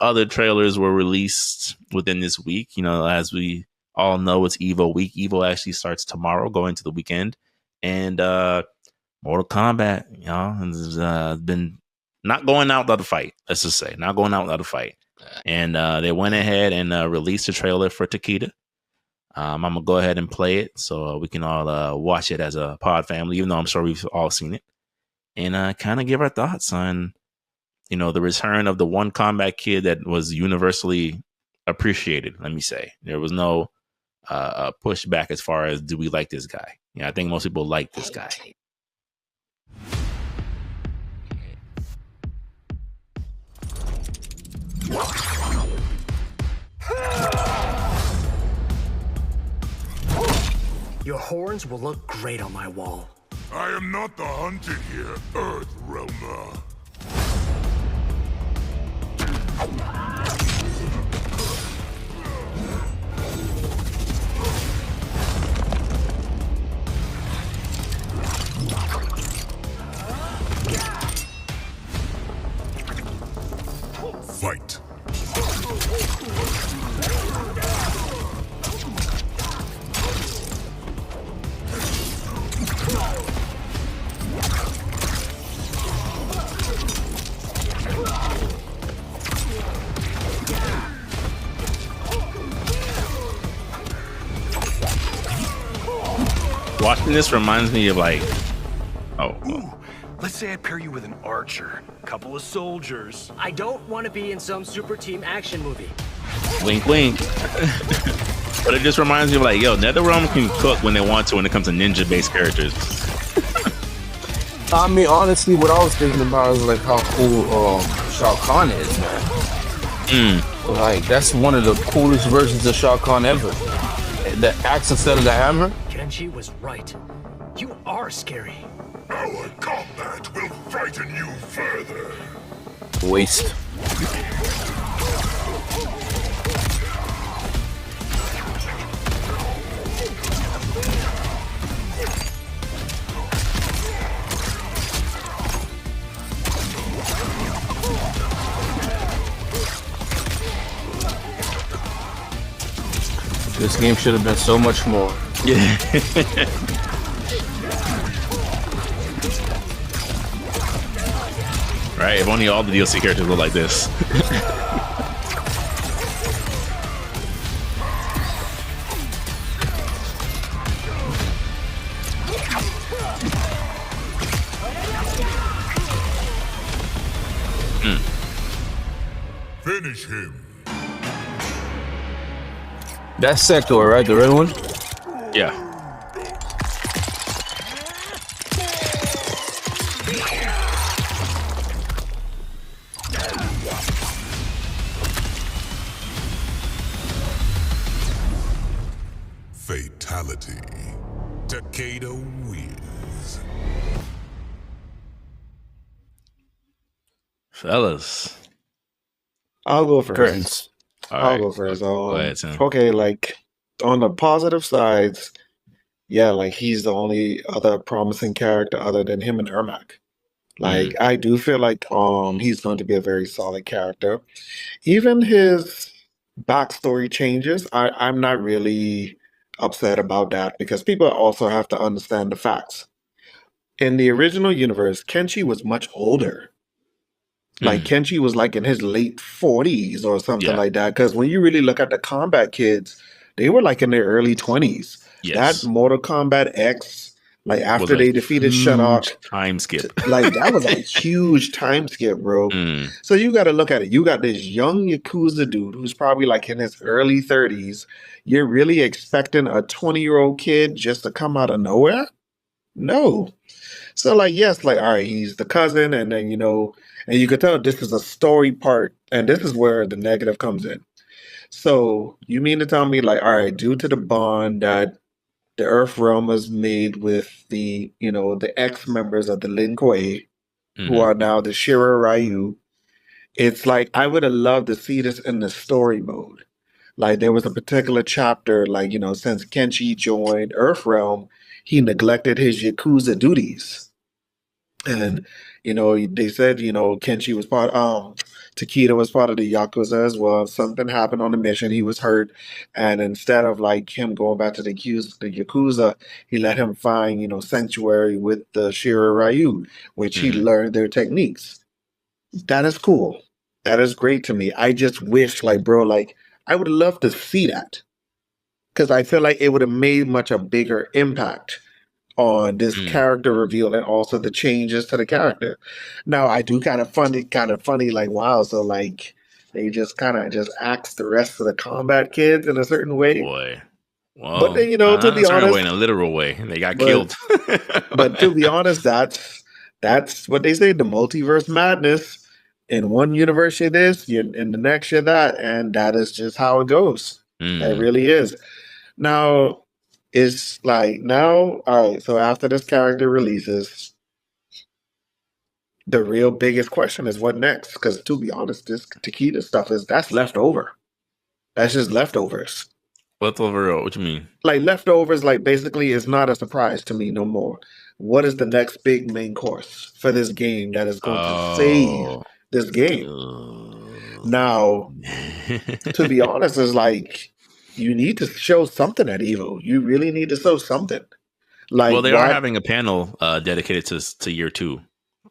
other trailers were released within this week. You know, as we all know, it's Evo week. Evo actually starts tomorrow, going to the weekend. And Mortal Kombat, you know, has been not going out without a fight. Let's just say not going out without a fight. And they went ahead and released a trailer for Takeda. I'm gonna go ahead and play it so we can all watch it as a pod family, even though I'm sure we've all seen it, and kind of give our thoughts on, you know, the return of the one combat kid that was universally appreciated. Let me say there was no pushback as far as do we like this guy. Yeah, I think most people like this guy. Your horns will look great on my wall. I am not the hunted here, Earth Realmer. Fight. Watching this reminds me of like, Ooh, let's say I pair you with an archer, a couple of soldiers. I don't want to be in some super team action movie. wink, wink. But it just reminds me of like, yo, NetherRealm can cook when they want to when it comes to ninja-based characters. I mean, honestly, what I was thinking about is like how cool Shao Kahn is, man. Like, that's one of the coolest versions of Shao Kahn ever. The axe instead of the hammer. Kenshi was right. You are scary. Our combat will frighten you further. Waste. This game should have been so much more. Yeah. Right, if only all the DLC characters look like this. Finish him. That's Sector, right? The red one? Yeah. Fatality. Takeda wins. Fellas. I'll go first. Curtains. I'll go first. Go ahead, Tim. Okay, like on the positive sides, yeah, like he's the only other promising character other than him and Ermac. Like I do feel like he's going to be a very solid character. Even his backstory changes, I'm not really upset about that because people also have to understand the facts. In the original universe, Kenshi was much older. Like Kenshi was like in his late 40s or something like that. Because when you really look at the combat kids, they were like in their early 20s. Yes. That Mortal Kombat X, like after Was a they defeated huge Shinnok, time skip. like that was a huge time skip, bro. So you got to look at it. You got this young Yakuza dude who's probably like in his early 30s. You're really expecting a 20-year-old kid just to come out of nowhere? No. So like, yes, like, all right, he's the cousin, and then, you know, and you could tell this is a story part, and this is where the negative comes in. So you mean to tell me, like, all right, due to the bond that the Earth Realm has made with the, you know, the ex-members of the Lin Kuei, who are now the Shira Ryu, it's like, I would have loved to see this in the story mode. Like, there was a particular chapter, like, you know, since Kenshi joined Earth Realm, he neglected his Yakuza duties. And, you know, they said, you know, Kenshi was Takeda was part of the Yakuza as well. Something happened on the mission. He was hurt. And instead of like him going back to the Yakuza, he let him find, sanctuary with the Shira Ryu, which he learned their techniques. That is cool. That is great to me. I just wish, like, bro, like, I would love to see that. Because I feel like it would have made much a bigger impact on this character reveal and also the changes to the character. Now I do kind of funny, like, wow, so like they just kind of just axe the rest of the combat kids in a certain way. Boy. Well, but then, not to be in a certain honest, way, in a literal way, they got killed. but to be honest, that's what they say, the multiverse madness. In one universe you're this, in the next you're that, and that is just how it goes. It really is. Now, it's like all right, so after this character releases, the real biggest question is what next? Because to be honest, this Takeda stuff that's leftover. That's just leftovers. Leftover, what you mean? Like leftovers, like basically is not a surprise to me no more. What is the next big main course for this game that is going to save this game? Now, to be honest, is like you need to show something at Evo. You really need to show something. Like, well, they are having a panel dedicated to year 2,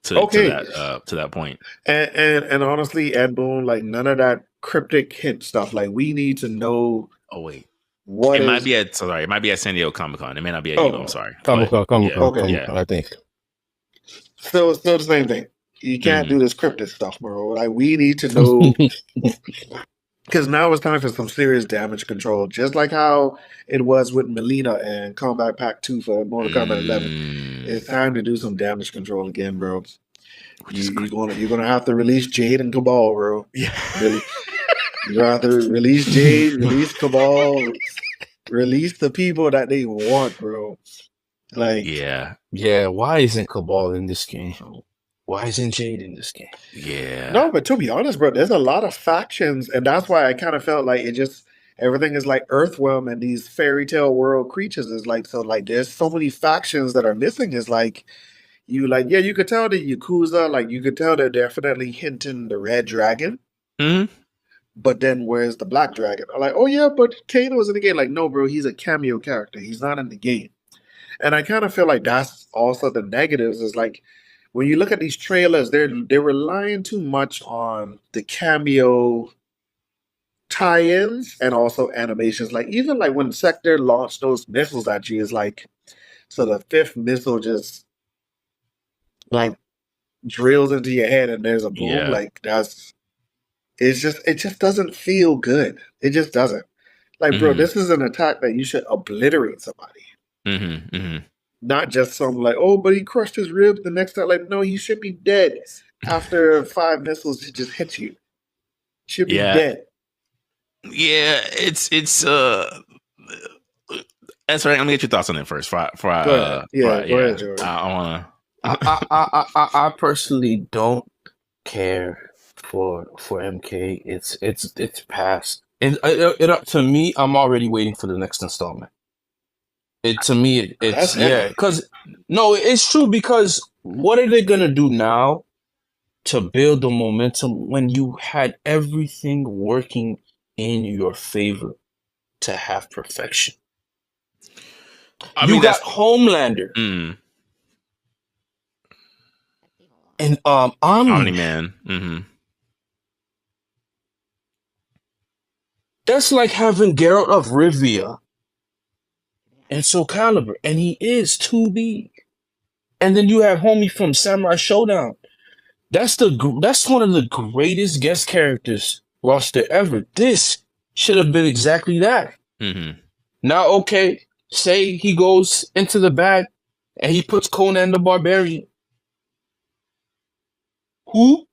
to that point. And honestly, Ed Boon, like none of that cryptic hint stuff. Like we need to know. Oh wait, it might be at San Diego Comic Con. It may not be at Evo. I'm sorry. Comic Con. Okay, I think. Still the same thing. You can't do this cryptic stuff, bro. Like we need to know. Because now it's time for some serious damage control, just like how it was with Melina and Combat Pack 2 for Mortal Kombat 11. It's time to do some damage control again, bro. You're gonna have to release Jade and Cabal, bro. Yeah, really. You're gonna have to release Jade, release Cabal, release the people that they want, bro. Like, yeah. Why isn't Cabal in this game? Why isn't Jade in this game? Yeah. No, but to be honest, bro, there's a lot of factions, and that's why I kind of felt like everything is like Earthworm and these fairy tale world creatures is like, so like there's so many factions that are missing. Is like you could tell the Yakuza, like you could tell they're definitely hinting the Red Dragon. But then where's the Black Dragon? I'm like, oh yeah, but Kano's in the game. Like, no, bro, he's a cameo character. He's not in the game. And I kind of feel like that's also the negatives is like, when you look at these trailers, they're relying too much on the cameo tie-ins and also animations. Like even like when Sector launched those missiles at you, is like so the 5th missile just like drills into your head and there's a boom. Yeah. Like it just doesn't feel good. It just doesn't. Like, bro, this is an attack that you should obliterate somebody. Not just some like, oh, but he crushed his ribs the next time. Like, no, he should be dead after 5 missiles just hit you. Should be dead. Yeah, it's that's right. I'm gonna get your thoughts on it first. Go ahead, George. I personally don't care for MK. It's past. And to me, I'm already waiting for the next installment. It's because no, it's true, because what are they gonna do now to build the momentum when you had everything working in your favor to have perfection? You got Homelander and Omni-Man. That's like having Geralt of Rivia and Soul Calibur, and he is 2B. And then you have homie from Samurai Showdown. That's one of the greatest guest characters roster ever. This should have been exactly that. Now, okay, say he goes into the bag and he puts Conan the Barbarian. Who?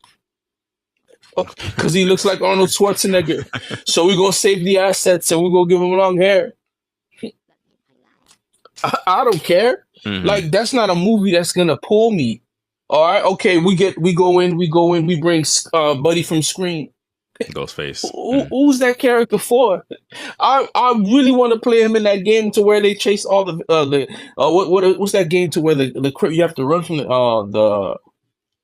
Because he looks like Arnold Schwarzenegger. So we're going to save the assets and we're going to give him long hair. I don't care. Like, that's not a movie that's going to pull me. All right, okay, we go in, we bring Buddy from Scream. Ghostface. Who's that character for? I really want to play him in that game to where they chase all the what's that game to where the you have to run from the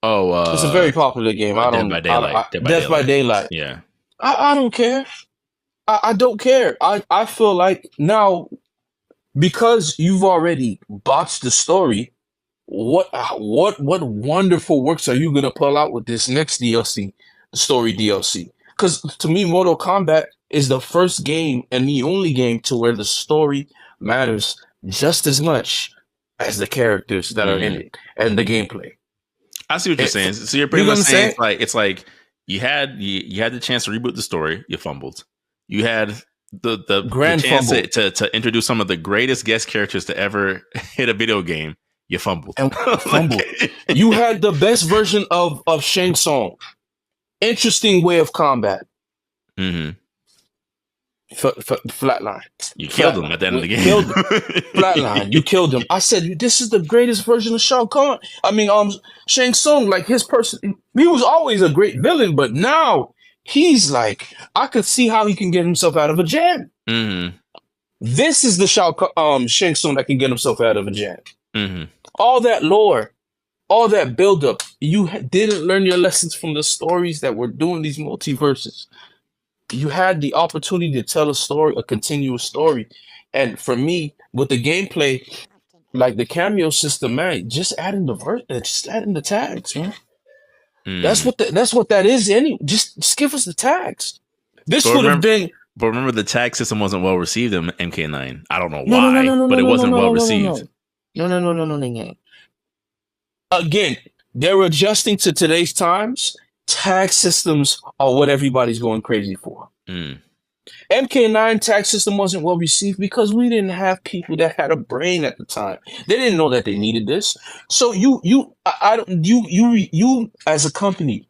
Oh, It's a very popular game. I Dead don't. by Daylight. Death by Daylight. Yeah. I don't care. I don't care. I feel like now because you've already botched the story. What wonderful works are you gonna pull out with this next DLC, story DLC? Because to me, Mortal Kombat is the first game and the only game to where the story matters just as much as the characters that are in it and the gameplay. I see what you're saying. So you're pretty much saying it's like you had the chance to reboot the story, you fumbled. You had the chance to introduce some of the greatest guest characters to ever hit a video game. You fumbled. And fumbled. You had the best version of Shang Tsung. Interesting way of combat. Mm-hmm. Flatline. You killed him at the end of the game. Killed him. Flatline. You killed him. I said, this is the greatest version of Shao Kahn. Shang Tsung, like his person, he was always a great villain, but now he's like, I could see how he can get himself out of a jam. Mm-hmm. This is the Shang Tsung that can get himself out of a jam. Mm-hmm. All that lore, all that buildup, you didn't learn your lessons from the stories that were doing these multiverses. You had the opportunity to tell a story, a continuous story. And for me, with the gameplay, like the cameo system, man, just adding the tags, man. That's what that is. Just give us the tags. This would have been. But remember, the tag system wasn't well received in MK9. I don't know why, but it wasn't well received. No. Again, they're adjusting to today's times. Tag systems are what everybody's going crazy for. MK9 tag system wasn't well received because we didn't have people that had a brain at the time. They didn't know that they needed this. So you as a company,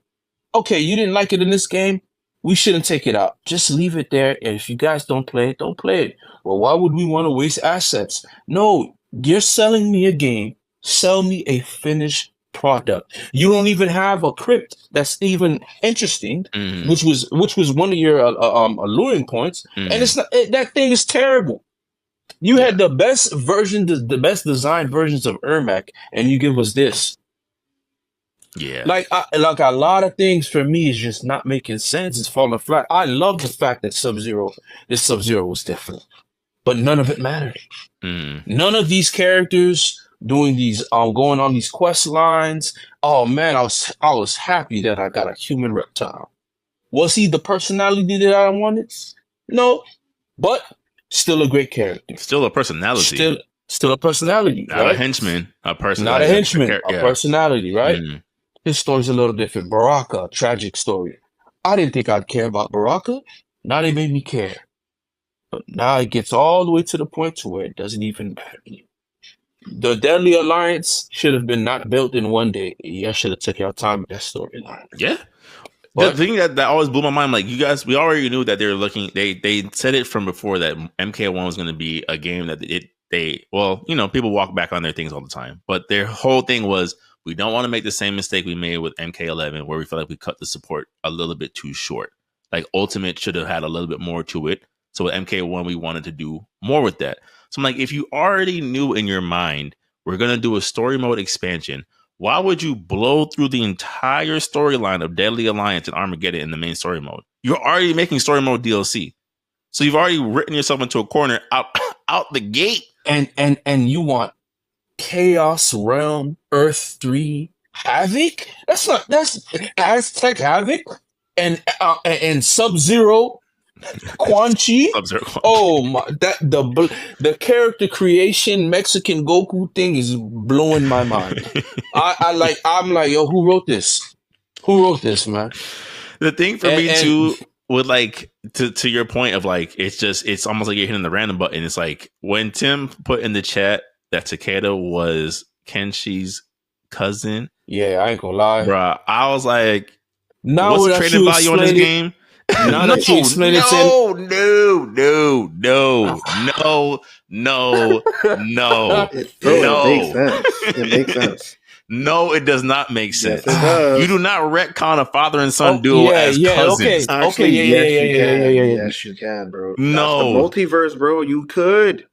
okay, you didn't like it in this game. We shouldn't take it out. Just leave it there. And if you guys don't play it, don't play it. Well, why would we want to waste assets? No, you're selling me a game. Sell me a finished product. You don't even have a crypt that's even interesting, which was one of your alluring points. And it's not that thing is terrible. You had the best version, the best designed versions of Ermac, and you give us this. Yeah, like a lot of things for me is just not making sense. It's falling flat. I love the fact that this Sub-Zero was different, but none of it mattered. None of these characters doing these going on these quest lines. Oh man, I was happy that I got a human reptile. Was he the personality that I wanted? No, but still a great character. Still a personality. Still a personality. Not a henchman. A personality. Not a henchman. A personality, right? His story's a little different. Baraka, tragic story. I didn't think I'd care about Baraka. Now they made me care. But now it gets all the way to the point to where it doesn't even matter. The Deadly Alliance should have been not built in one day. You guys should have took your time with that storyline. Yeah. But the thing that always blew my mind, like you guys, we already knew that they were looking. They said it from before that MK1 was going to be a game that people walk back on their things all the time. But their whole thing was, we don't want to make the same mistake we made with MK11, where we felt like we cut the support a little bit too short. Like Ultimate should have had a little bit more to it. So with MK1, we wanted to do more with that. So I'm like, if you already knew in your mind, we're going to do a story mode expansion, why would you blow through the entire storyline of Deadly Alliance and Armageddon in the main story mode? You're already making story mode DLC. So you've already written yourself into a corner out the gate. And you want Chaos Realm Earth 3 Havoc? That's Aztec Havoc and Sub-Zero Quan Chi. Oh my! The character creation Mexican Goku thing is blowing my mind. I'm like, yo, who wrote this? Who wrote this, man? The thing for me too, with like to your point of like, it's almost like you're hitting the random button. It's like when Tim put in the chat that Takeda was Kenshi's cousin. Yeah, I ain't gonna lie, bruh. I was like, now what's the trading value on this game? Now that you explain it, no. It makes sense. No, it does not make sense. Yes, it does. You do not retcon a father and son duo as cousins. Yes, you can, bro. No, that's the multiverse, bro. You could.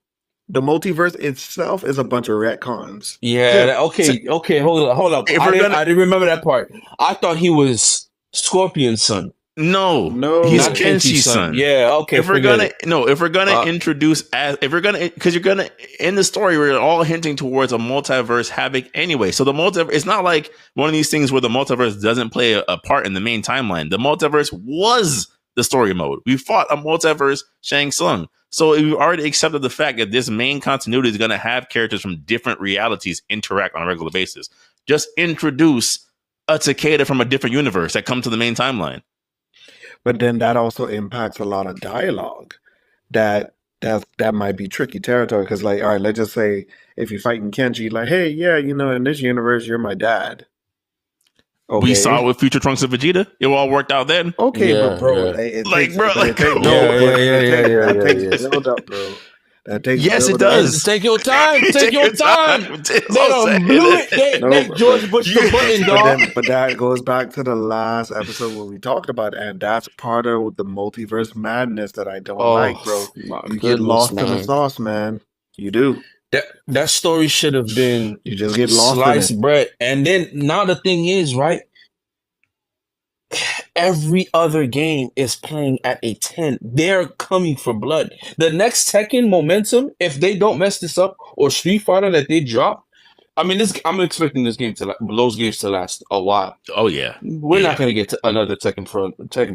the multiverse itself is a bunch of retcons. Yeah. Okay. Hold up. If I we're didn't. gonna I didn't remember that part. I thought he was Scorpion's son, No, No. he's not Kenshi's son. Yeah. Okay. If we're Forget gonna it. if we're gonna Uh, introduce if we're gonna because you're gonna in the story we're all hinting towards a multiverse havoc anyway. So the multiverse it's not like one of these things where the multiverse doesn't play a part in the main timeline. The multiverse was the story mode. We fought a multiverse Shang Tsung. So we already accepted the fact that this main continuity is going to have characters from different realities interact on a regular basis. Just introduce a Takeda from a different universe that come to the main timeline. But then that also impacts a lot of dialogue. That might be tricky territory because, like, all right, let's just say if you're fighting Kenji, like, hey, yeah, in this universe, you're my dad. Okay. We saw it with Future Trunks and Vegeta. It all worked out then. Okay, Yeah, but bro, yeah. it Like, takes, bro, but like, it takes, come no, on. but Yeah, that takes yeah. build up, bro. That takes Yes, it build up. does. Take your time. Take your time. They done blew it. They No, George Bush the button, dog. But that goes back to the last episode where we talked about it, and that's part of the multiverse madness that I don't like, bro. my You get goodness, lost in the man. sauce, man. You do. That story should have been You just get lost in sliced it. bread. And then now the thing is, right? Every other game is playing at a 10. They're coming for blood. The next Tekken momentum, if they don't mess this up, or Street Fighter that they drop, I mean, I'm expecting those games to last a while. Oh yeah, We're not going to get to another Tekken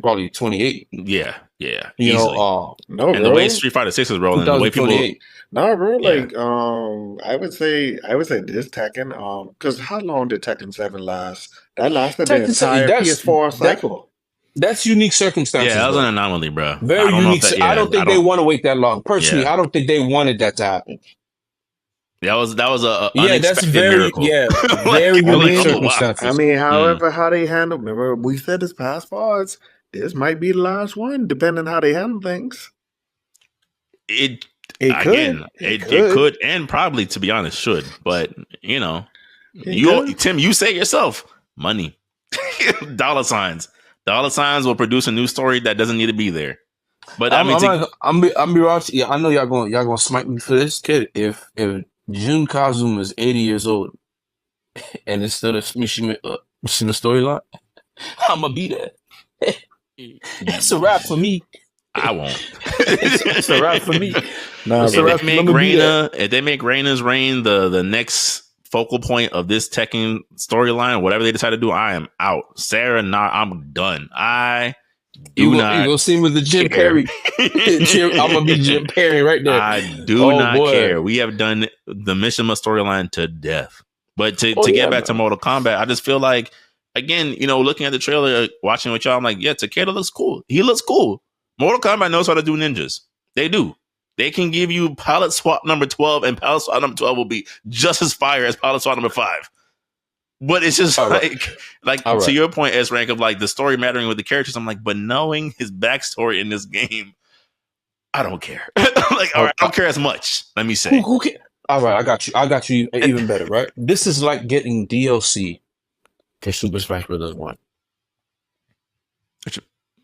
probably 28. yeah. You Easily. know, No, And bro. the way Street Fighter 6 is rolling, the way people 2028. No, bro. Yeah. Like, I would say this Tekken, because how long did Tekken 7 last? That lasted the Tekken 7, entire that's- PS4 that- cycle. That's unique circumstances. yeah, that was bro. an anomaly, bro. Very I don't know unique. if that- I don't think they want to wait that long. Personally, Yeah. I don't think they wanted that to happen. That was a Yeah, that's unexpected very miracle. very Like, unique oh, wow. circumstances. I mean, however, how they handle, remember, we said this past parts, this might be the last one, depending how they handle things. It It again, could. it could, and probably, to be honest, should. But It Tim, you say it yourself, money, dollar signs will produce a new story that doesn't need to be there. But I'm be honest. Yeah, I know y'all gonna smite me for this, kid. If Jun Kazuma is 80 years old and it's still a Mishima storyline, I'm gonna be there. It's a wrap for me. I won't. It's a wrap for me. Nah, It's If a bro. wrap. they make I'ma be there. Reina, if they make Reina's reign the next focal point of this Tekken storyline, whatever they decide to do, I am out. Sarah, I'm done. I do You not. gonna see me with the Jim care. Perry. I'm gonna be Jim Perry right there. I do Oh, not boy. care. We have done the Mishima storyline to death. But to Oh, get yeah, back to man. Mortal Kombat, I just feel like, again, looking at the trailer, watching with y'all, I'm like, yeah, Takeda looks cool. He looks cool. Mortal Kombat knows how to do ninjas. They do. They can give you pilot swap number 12, and pilot swap number 12 will be just as fire as pilot swap number 5. But it's just All right. like All to right. your point, S rank of like the story mattering with the characters. I'm like, but knowing his backstory in this game, I don't care. Like, all right, I don't care as much. Let me say. Who can? All right, I got you even better, right? This is like getting DLC for Super Smash Bros. 1.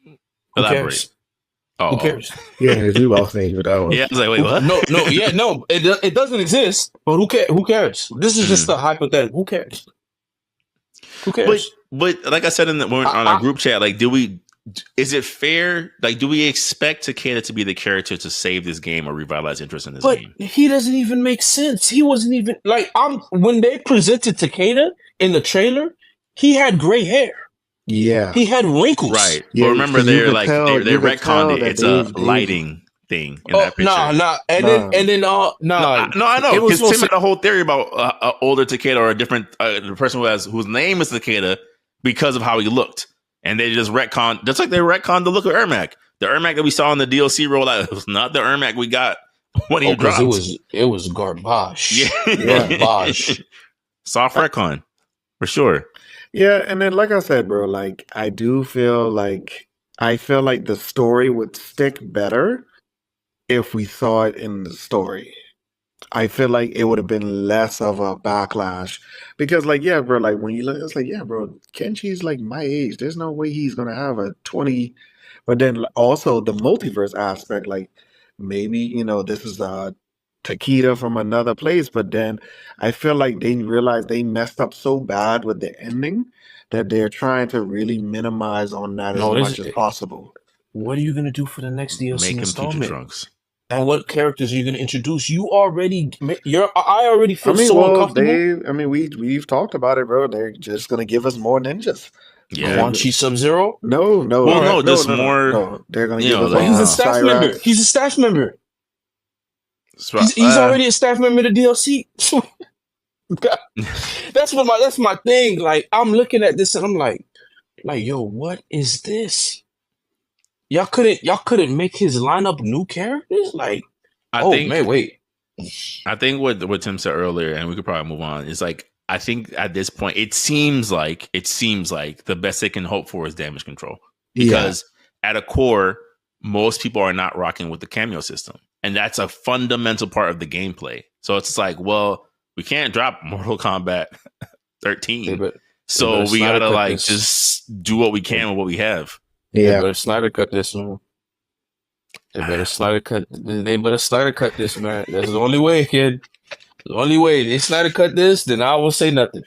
Who Elaborate. cares? Oh, Who cares? Yeah, you all think with that one. Yeah, I was like, wait, what? No, it doesn't exist. But who cares? Who cares? This is just a hypothetical. Who cares? Who cares? But like I said on our group chat, like, is it fair? Like, do we expect Takeda to be the character to save this game or revitalize interest in this But game? he doesn't even make sense. He wasn't even like when they presented Takeda in the trailer, he had gray hair. Yeah. He had wrinkles. Right. Yeah, but remember, 'cause you they're could like tell- they you could tell retconned it. that It's a they- lighting thing in Oh, that picture. nah. And Nah. then No, I know It was because Tim supposed had a whole theory about an older Takeda or a different the person whose name is Takeda because of how he looked, and they just retconned, just like they retconned the look of Ermac. The Ermac that we saw in the DLC rollout was not the Ermac we got when he dropped. it was garbage. Yeah. Garbage. Soft retcon for sure. Yeah, and then like I said, bro, like I feel like the story would stick better if we saw it in the story. I feel like it would have been less of a backlash because, like, yeah, bro, like when you look, it's like, yeah, bro, Kenchi's like my age. There's no way he's gonna have a 20. But then also the multiverse aspect, like maybe this is Takeda from another place, but then I feel like they realized they messed up so bad with the ending that they're trying to really minimize on that as No, much as possible. what are you gonna do for the next DLC Make him Future installment? Trunks. And what characters are you gonna introduce? I already feel I mean, so well, uncomfortable. we've talked about it, bro. They're just gonna give us more ninjas. Yeah. Quan Chi Sub-Zero? No, no, Well, no, no, just no, more. no. They're gonna you give know, us like, He's a staff Cyrax. member. He's a staff member. It's right- He's already a staff member of the DLC. That's my thing. Like, I'm looking at this and I'm like, yo, what is this? Y'all couldn't make his lineup new characters? Like, I oh think, man, wait. I think what Tim said earlier, and we could probably move on, is like I think at this point it seems like the best they can hope for is damage control. Because at a core, most people are not rocking with the cameo system. And that's a fundamental part of the gameplay. So it's like, well, we can't drop Mortal Kombat 13. So we gotta like just do what we can with what we have. Yeah. They better Snyder cut this, man. They better Snyder cut this, man. That's the only way, kid. The only way. They Snyder cut this, then I will say nothing.